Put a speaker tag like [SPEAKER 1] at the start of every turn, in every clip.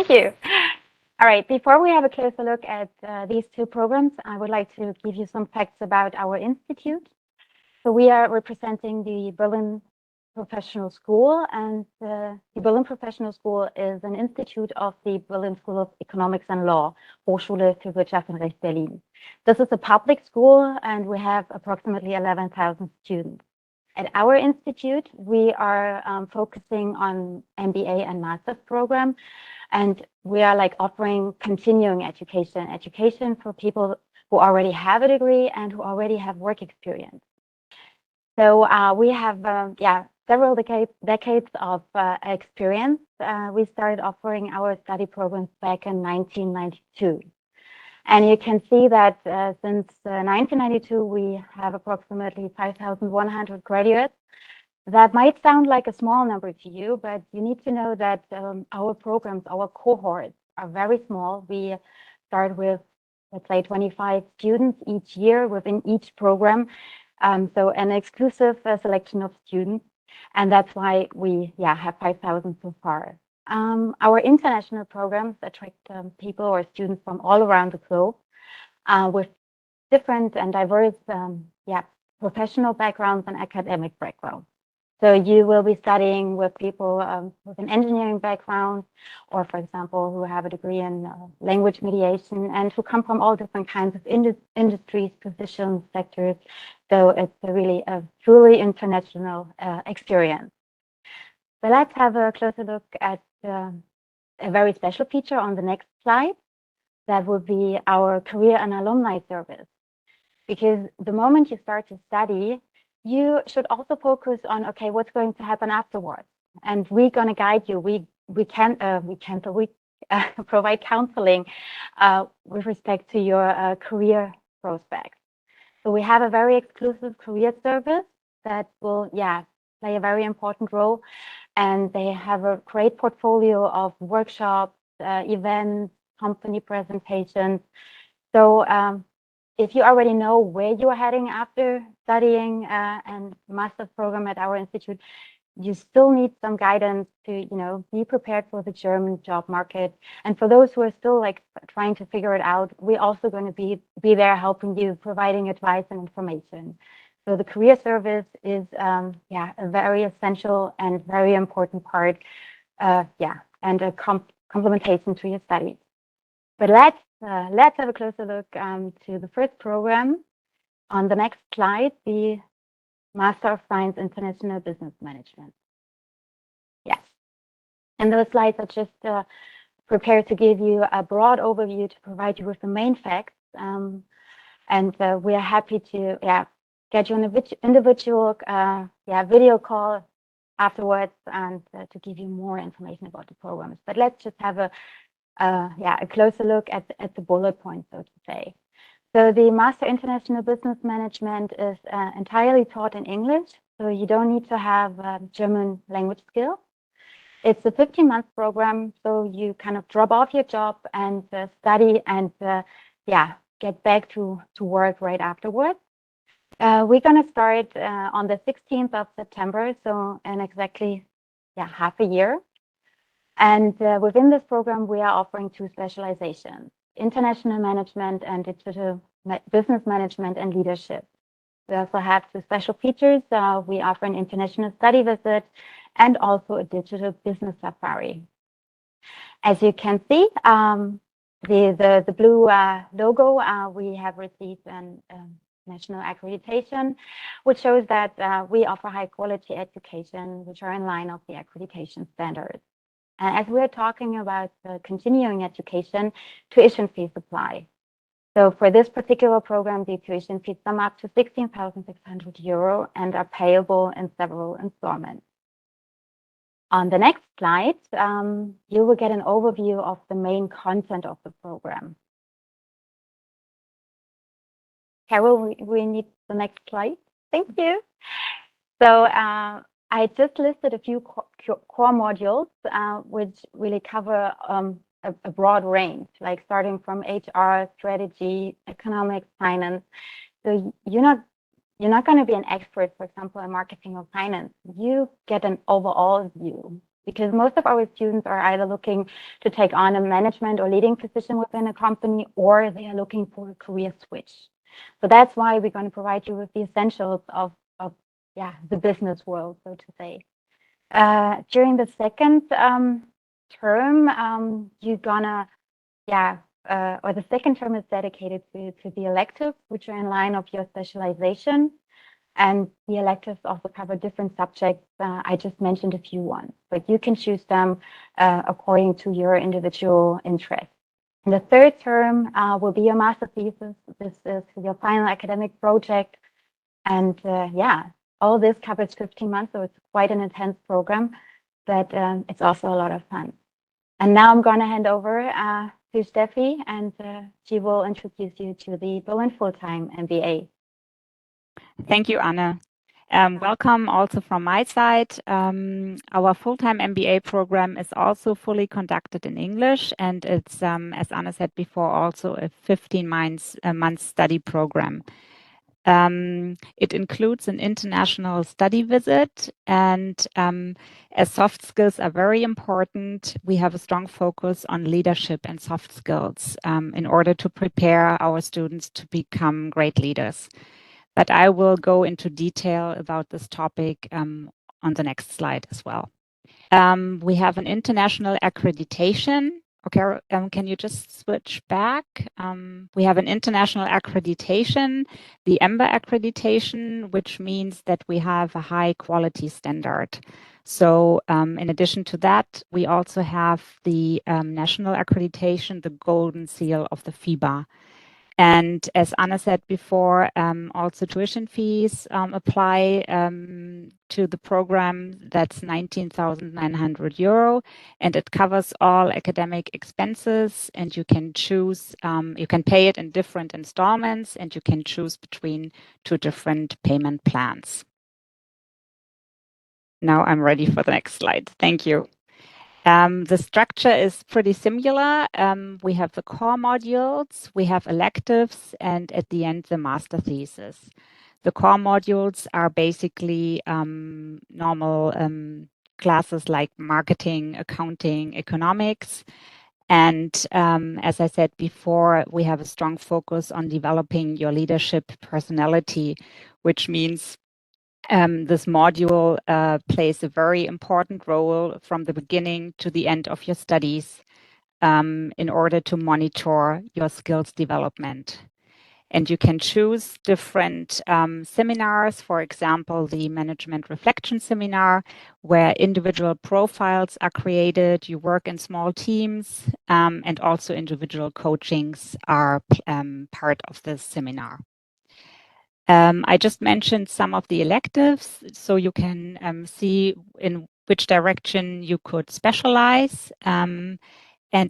[SPEAKER 1] Thank you. All right, before we have a closer look at these two programs, I would like to give you some facts about our institute. So we are representing the Berlin Professional School, and the Berlin Professional School is an institute of the Berlin School of Economics and Law, Hochschule für Wirtschaft und Recht Berlin. This is a public school, and we have approximately 11,000 students. At our institute, we are focusing on MBA and master's program, and we are like offering continuing education for people who already have a degree and who already have work experience. So we have several decades of experience. We started offering our study programs back in 1992. And you can see that since 1992, we have approximately 5,100 graduates. That might sound like a small number to you, but you need to know that our programs, our cohorts are very small. We start with, let's say, 25 students each year within each program. So an exclusive selection of students. And that's why we have 5,000 so far. Our international programs attract people or students from all around the globe with different and diverse professional backgrounds and academic backgrounds. So you will be studying with people with an engineering background, or for example, who have a degree in language mediation and who come from all different kinds of industries, positions, sectors. So it's really a truly international experience. So let's have a closer look at a very special feature on the next slide. That would be our career and alumni service. Because the moment you start to study, you should also focus on, okay, what's going to happen afterwards? And we're going to guide you. We provide counseling with respect to your career prospects. So we have a very exclusive career service that will, play a very important role. And they have a great portfolio of workshops, events, company presentations. So if you already know where you are heading after studying and master's program at our institute, you still need some guidance to, be prepared for the German job market. And for those who are still like trying to figure it out, we're also going to be there helping you, providing advice and information. So the career service is, a very essential and very important part, and a complementation to your studies. But let's have a closer look to the first program. On the next slide, the Master of Science International Business Management. Yes. And those slides are just prepared to give you a broad overview to provide you with the main facts. And we are happy to get you an individual video call afterwards and to give you more information about the programs. But let's just have a closer look at the bullet points, so to say. So the Master International Business Management is entirely taught in English, so you don't need to have German language skills. It's a 15-month program, so you kind of drop off your job and study and get back to work right afterwards. We're going to start on the 16th of September, so in exactly half a year. And within this program, we are offering two specializations: international management and digital business management and leadership. We also have two special features. We offer an international study visit and also a digital business safari. As you can see, the blue logo, we have received an national accreditation, which shows that we offer high quality education, which are in line of the accreditation standards. And as we're talking about continuing education, tuition fees apply. So for this particular program, the tuition fees sum up to 16,600 euro and are payable in several installments. On the next slide, you will get an overview of the main content of the program. Carol, we need the next slide. Thank you. So I just listed a few core modules, which really cover a broad range, like starting from HR, strategy, economics, finance. So you're not going to be an expert, for example, in marketing or finance. You get an overall view. because most of our students are either looking to take on a management or leading position within a company, or they are looking for a career switch. So that's why we're going to provide you with the essentials of the business world, so to say. During the second term, you're gonna, or the second term is dedicated to the electives, which are in line of your specialization. And the electives also cover different subjects. I just mentioned a few ones, but you can choose them according to your individual interest. And the third term will be your master thesis. This is your final academic project. And all this covers 15 months, so it's quite an intense program, but it's also a lot of fun. And now I'm going to hand over to Steffi, and she will introduce you to the Berlin Full-Time MBA.
[SPEAKER 2] Thank you, Anne. Welcome also from my side. Our full-time MBA program is also fully conducted in English, and it's, as Anna said before, also a 15-month study program. It includes an international study visit, and as soft skills are very important, we have a strong focus on leadership and soft skills in order to prepare our students to become great leaders. But I will go into detail about this topic on the next slide as well. We have an international accreditation. Okay, can you just switch back? We have an international accreditation, the EMBA accreditation, which means that we have a high quality standard. So in addition to that, we also have the national accreditation, the golden seal of the FIBA. And as Anna said before, also tuition fees apply to the program. That's 19,900 euro, and it covers all academic expenses. And you can choose, you can pay it in different installments, and you can choose between 2 different payment plans. Now I'm ready for the next slide. Thank you. The structure is pretty similar. We have the core modules, we have electives, and at the end, the master thesis. The core modules are basically normal classes like marketing, accounting, economics. And as I said before, we have a strong focus on developing your leadership personality, which means this module plays a very important role from the beginning to the end of your studies in order to monitor your skills development. And you can choose different seminars, for example, the Management Reflection Seminar, where individual profiles are created, you work in small teams, and also individual coachings are part of this seminar. I just mentioned some of the electives, so you can see in which direction you could specialize. And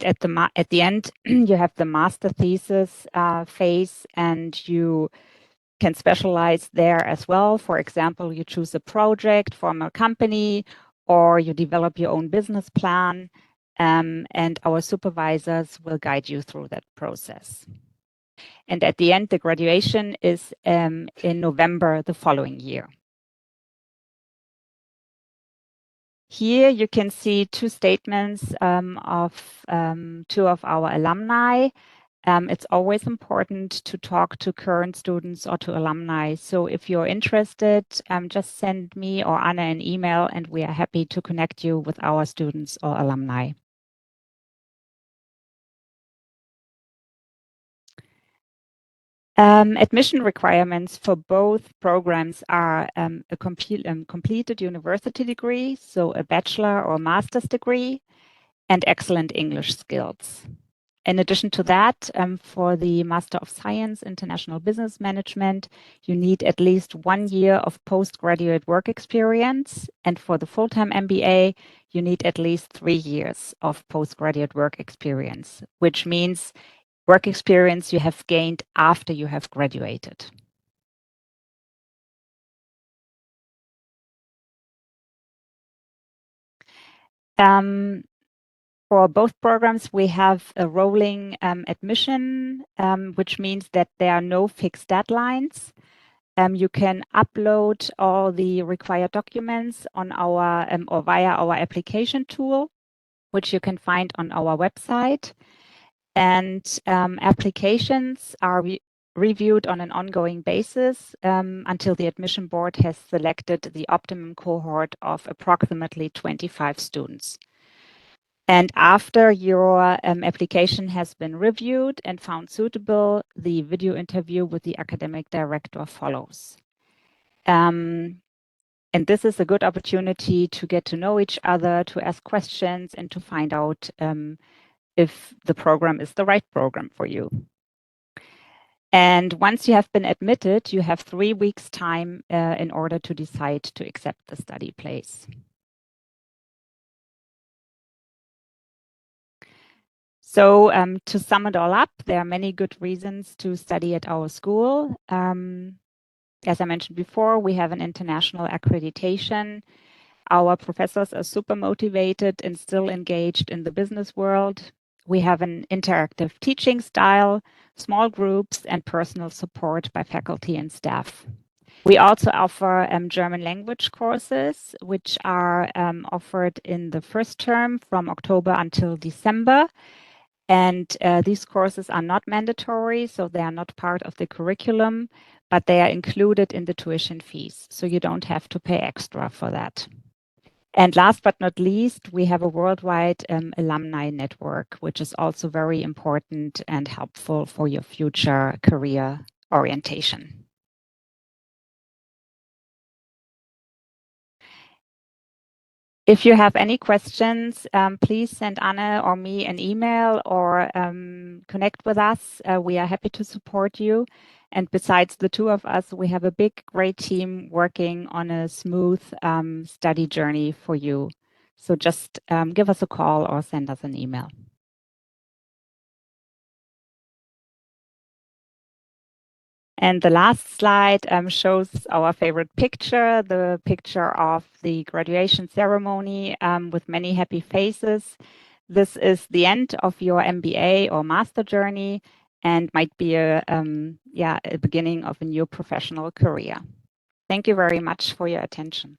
[SPEAKER 2] at the end, you have the master thesis phase, and you can specialize there as well. For example, you choose a project from a company, or you develop your own business plan, and our supervisors will guide you through that process. And at the end, the graduation is in November the following year. Here you can see 2 statements of 2 of our alumni. It's always important to talk to current students or to alumni. So if you're interested, just send me or Anna an email, and we are happy to connect you with our students or alumni. Admission requirements for both programs are a completed university degree, so a bachelor or master's degree, and excellent English skills. In addition to that, for the Master of Science, International Business Management, you need at least 1 year of postgraduate work experience. And for the full-time MBA, you need at least 3 years of postgraduate work experience, which means work experience you have gained after you have graduated. For both programs, we have a rolling admission, which means that there are no fixed deadlines. You can upload all the required documents on our or via our application tool, which you can find on our website. And applications are reviewed on an ongoing basis until the admission board has selected the optimum cohort of approximately 25 students. And after your application has been reviewed and found suitable, the video interview with the academic director follows. And this is a good opportunity to get to know each other, to ask questions, and to find out if the program is the right program for you. And once you have been admitted, you have 3 weeks' time in order to decide to accept the study place. So to sum it all up, there are many good reasons to study at our school. As I mentioned before, we have an international accreditation. Our professors are super motivated and still engaged in the business world. We have an interactive teaching style, small groups, and personal support by faculty and staff. We also offer German language courses, which are offered in the first term from October until December. And these courses are not mandatory, so they are not part of the curriculum, but they are included in the tuition fees. So you don't have to pay extra for that. And last but not least, we have a worldwide alumni network, which is also very important and helpful for your future career orientation. If you have any questions, please send Anne or me an email or connect with us. We are happy to support you. And besides the two of us, we have a big, great team working on a smooth study journey for you. So just give us a call or send us an email. And the last slide shows our favorite picture, the picture of the graduation ceremony with many happy faces. This is the end of your MBA or master journey and might be a beginning of a new professional career. Thank you very much for your attention.